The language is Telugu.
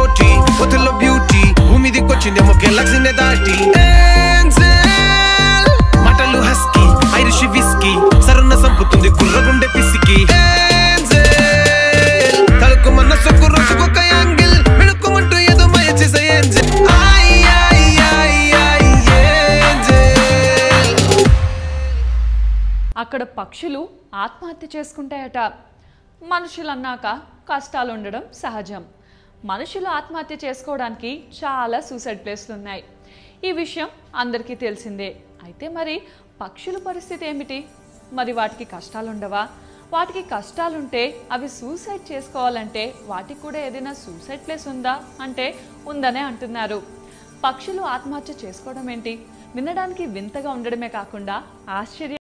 కోటి ఒత్తుల్లో బ్యూటీ భూమి దిక్కొచ్చిందేమో గెలాక్సీనే దాటి మాటలు హస్కీ ఐరిష్ విస్కీ సరున్న సంపుతుంది కుర్రగుండె పిసికి తలకు మనసుకు రోజుకొక యాంగిల్ వెనుక్కుమంటూ ఏదో మాయ చేసే ఏంజెల్ అక్కడ పక్షులు ఆత్మహత్య చేసుకుంటాయట. మనుషులన్నాక కష్టాలు ఉండడం సహజం. మనుషులు ఆత్మహత్య చేసుకోవడానికి చాలా సూసైడ్ ప్లేస్లు ఉన్నాయి. ఈ విషయం అందరికీ తెలిసిందే. అయితే మరి పక్షుల పరిస్థితి ఏమిటి? మరి వాటికి కష్టాలు ఉండవా? వాటికి కష్టాలుంటే అవి సూసైడ్ చేసుకోవాలంటే వాటికి కూడా ఏదైనా సూసైడ్ ప్లేస్ ఉందా అంటే ఉందనే అంటున్నారు. పక్షులు ఆత్మహత్య చేసుకోవడం ఏంటి? వినడానికి వింతగా ఉండడమే కాకుండా ఆశ్చర్యం